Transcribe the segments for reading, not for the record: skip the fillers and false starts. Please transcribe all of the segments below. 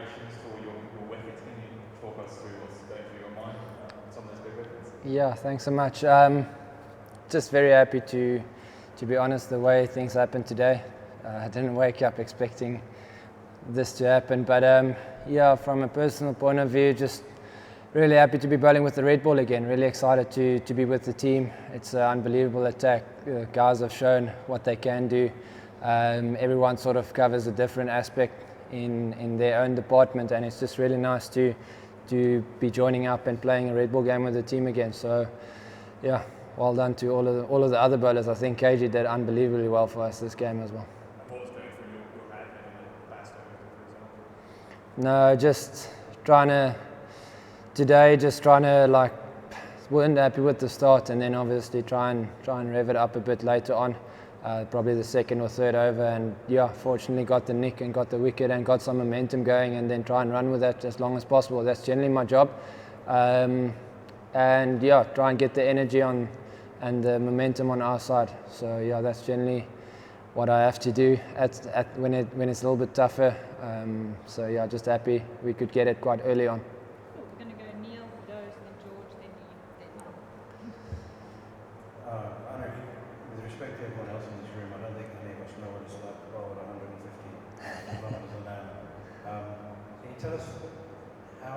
congratulations to all your wickets. Can you talk us through what's going through your mind on some of those big wickets? Yeah, thanks so much. Just very happy to be honest, the way things happened today. I didn't wake up expecting this to happen, but yeah, from a personal point of view, just really happy to be bowling with the red ball again. Really excited to be with the team. It's an unbelievable attack. Guys have shown what they can do. Everyone sort of covers a different aspect in their own department, and it's just really nice to be joining up and playing a red ball game with the team again. So yeah, well done to all of the other bowlers. I think KG did unbelievably well for us this game as well. And what was going through your head in the last over, for example? No, just trying to like, weren't happy with the start, and then obviously try and rev it up a bit later on, probably the second or third over, and yeah, fortunately got the nick and got the wicket and got some momentum going, and then try and run with that as long as possible. That's generally my job, and yeah, try and get the energy on and the momentum on our side. So yeah, that's generally what I have to do when it's a little bit tougher. So yeah, just happy we could get it quite early on. We're going to go Neil, Rose, then George, then you, then Anrich, with respect to everyone else in this room, I don't think any of us know what it's like to bowl at 150 kilometres an hour. Can you tell us how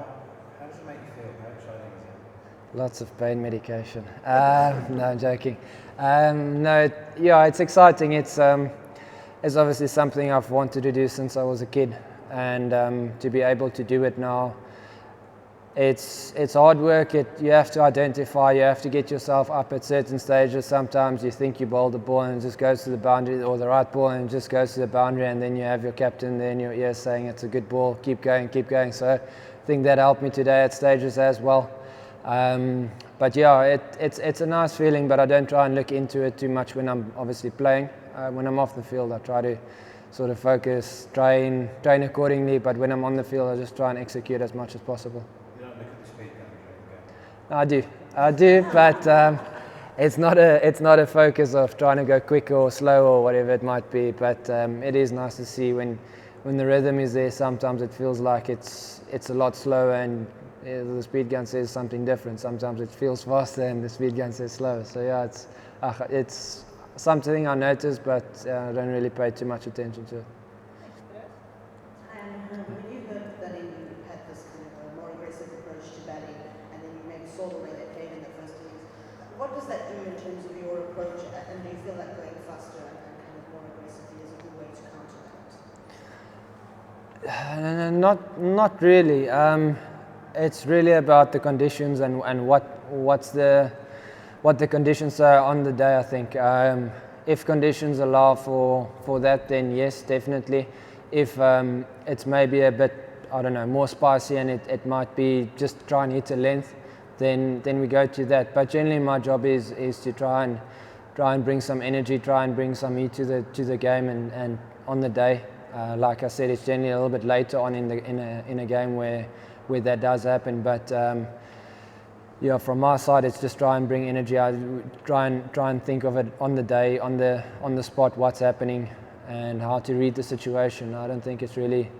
does it make you feel? How exciting is it? Lots of pain medication. No, I'm joking. No, yeah, it's exciting. It's obviously something I've wanted to do since I was a kid, and to be able to do it now, it's hard work. You have to identify, you have to get yourself up at certain stages. Sometimes you think you bowled the ball and it just goes to the boundary, or the right ball and it just goes to the boundary, and then you have your captain there in your ear saying it's a good ball, keep going, keep going. So I think that helped me today at stages as well. But yeah, it's a nice feeling, but I don't try and look into it too much when I'm obviously playing. When I'm off the field, I try to sort of focus, train accordingly, but when I'm on the field, I just try and execute as much as possible. You don't look at the speed camera, I do, but it's not a focus of trying to go quicker or slower or whatever it might be, but it is nice to see when the rhythm is there. Sometimes it feels like it's a lot slower, and the speed gun says something different. Sometimes it feels faster and the speed gun says slower. So yeah, it's something I notice, but I don't really pay too much attention to it. And when you heard that you had this kind of a more aggressive approach to batting, and then you maybe saw the way that came in the first innings, what does that do in terms of your approach? And do you feel like going faster and kind of more aggressively is a good way to counter that? Not really. It's really about the conditions and what the conditions are on the day, I think. If conditions allow for that, then yes, definitely. If it's maybe a bit, I don't know, more spicy, and it might be just try and hit a length, then we go to that. But generally my job is to try and bring some energy, try and bring some heat to the game, and on the day. Like I said, it's generally a little bit later on in a game where that does happen, but yeah, from my side, it's just try and bring energy. I try and think of it on the day, on the spot, what's happening, and how to read the situation. I don't think it's really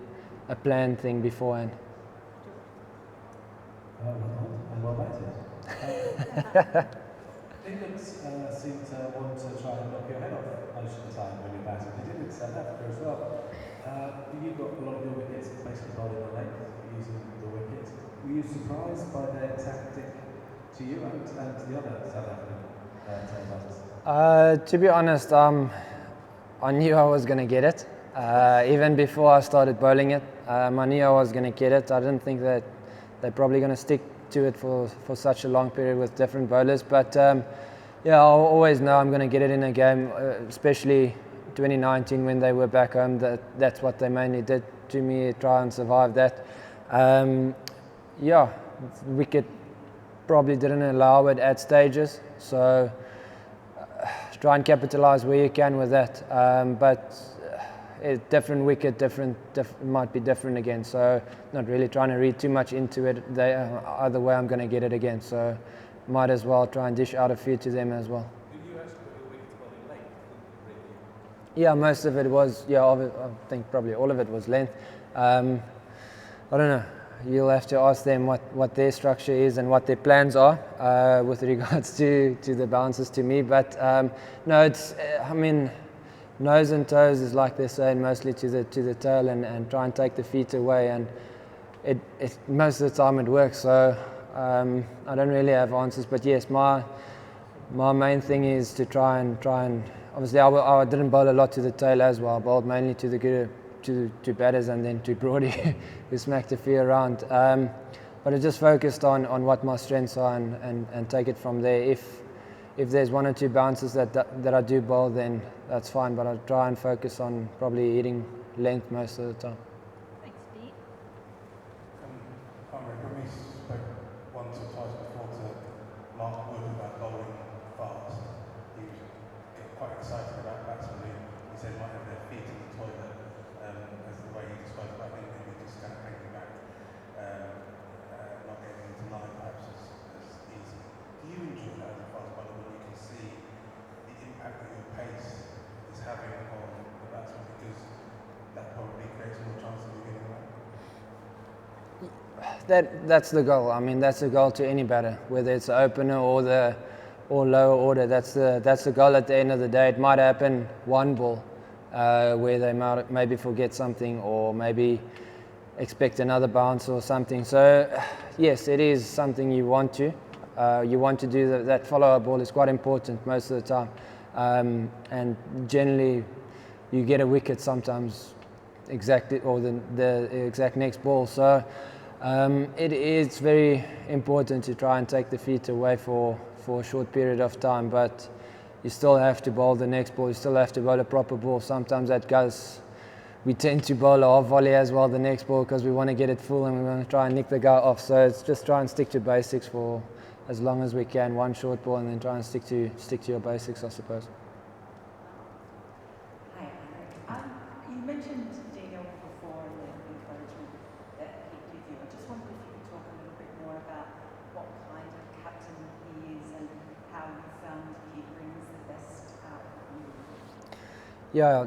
a planned thing beforehand. Well batted. England seem to want to try and knock your head off most of the time when you're batting. They did in South Africa as well. You've got a lot of your wickets basically bowling on length, using the wickets. Were you surprised by their tactic to you and to the other South African batters? To be honest, I knew I was going to get it. Even before I started bowling it, I knew I was going to get it. I didn't think that they're probably going to stick to it for such a long period with different bowlers. But yeah, I always know I'm going to get it in a game, especially 2019 when they were back home. That's what they mainly did to me, try and survive that. Yeah, wicket probably didn't allow it at stages, so try and capitalize where you can with that. But different wicket, might be different again, so not really trying to read too much into it. Either way I'm going to get it again, so might as well try and dish out a few to them as well. Did you actually put your wickets bowling length? Yeah, most of it was, I think probably all of it was length. I don't know. You'll have to ask them what their structure is and what their plans are with regards to the bounces to me. But no, it's I mean, nose and toes is like they're saying, mostly to the tail and try and take the feet away. And it most of the time it works. So I don't really have answers. But yes, my main thing is to try and obviously I didn't bowl a lot to the tail as well. I bowled mainly to the good to batters and then to Brody who smacked a few around. But I just focused on what my strengths are and take it from there. If there's one or two bounces that I do bowl, then that's fine. But I'll try and focus on probably hitting length most of the time. Thanks, Pete. Anrich, when we spoke once or twice before to Mark Wood about bowling fast, he was quite excited about batsmen who he said might have their feet in the toilet, as the way he described it. I think maybe just kind of hanging back, not getting into line perhaps as easy. Do you enjoy that as a fast bowler when you can see the impact that your pace is having on the batsman, because that probably creates more chance of you getting away? That's the goal. I mean, that's the goal to any batter, whether it's the opener or lower order. That's the goal at the end of the day. It might happen one ball where they might maybe forget something or maybe expect another bounce or something. So yes, it is something you want to. You want to do that follow-up ball is quite important most of the time, and generally you get a wicket sometimes exactly or the exact next ball. So it is very important to try and take the feet away for a short period of time, but you still have to bowl the next ball. You still have to bowl a proper ball. Sometimes that goes. We tend to bowl a half volley as well the next ball because we want to get it full and we want to try and nick the guy off. So it's just try and stick to basics for as long as we can. One short ball and then try and stick to your basics, I suppose. Hi, Anrich. You mentioned Daniel before and the encouragement that he gives you. I just wondered if you could talk a little bit more about what kind of captain he is and how you found he brings the best out of you. Yeah,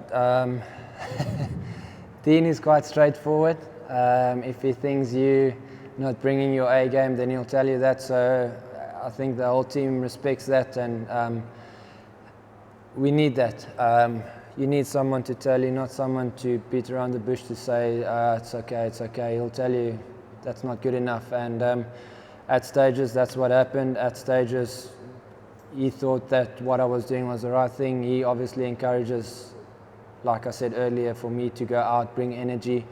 Dean is quite straightforward. If he thinks you're not bringing your A game, then he'll tell you that. So I think the whole team respects that, and we need that. You need someone to tell you, not someone to beat around the bush to say, it's okay, it's okay. He'll tell you that's not good enough. And at stages, that's what happened. At stages, he thought that what I was doing was the right thing. He obviously encourages, like I said earlier, for me to go out, bring energy,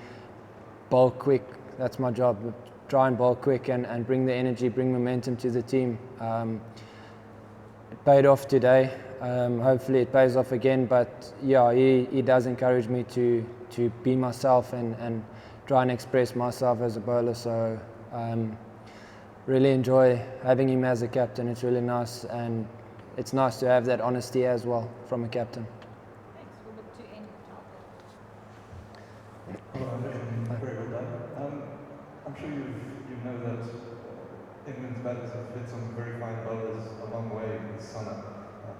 bowl quick. That's my job. Try and bowl quick and bring the energy, bring momentum to the team. It paid off today. Hopefully it pays off again. But yeah, he does encourage me to be myself and try and express myself as a bowler. So really enjoy having him as a captain. It's really nice, and it's nice to have that honesty as well from a captain. Thanks. We'll look to end the topic. Hello, Anrich. Very well done. I'm sure you know that England's batters have hit some very fine bowlers a long way this summer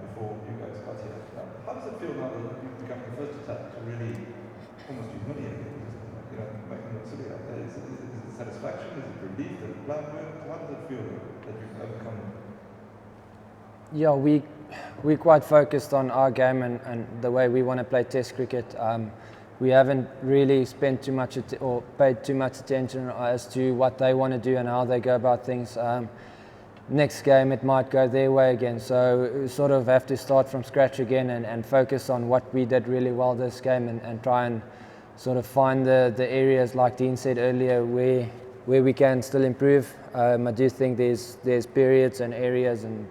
before you guys got here. How does it feel now that you've become the first attack to really almost humiliate them, make them look silly out there? Is it satisfaction? Is it relief? Is it blood? How does it feel that you've overcome them? Yeah, we're quite focused on our game and the way we want to play Test cricket. We haven't really spent too much or paid too much attention as to what they want to do and how they go about things. Next game it might go their way again, so we sort of have to start from scratch again and focus on what we did really well this game and try and sort of find the areas, like Dean said earlier, where we can still improve. I do think there's periods and areas and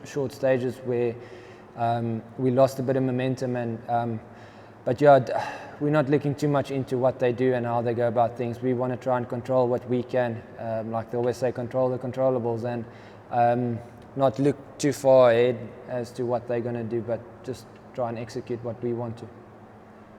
short stages where we lost a bit of momentum, but yeah, we're not looking too much into what they do and how they go about things. We want to try and control what we can, like they always say, control the controllables, and not look too far ahead as to what they're going to do, but just try and execute what we want to.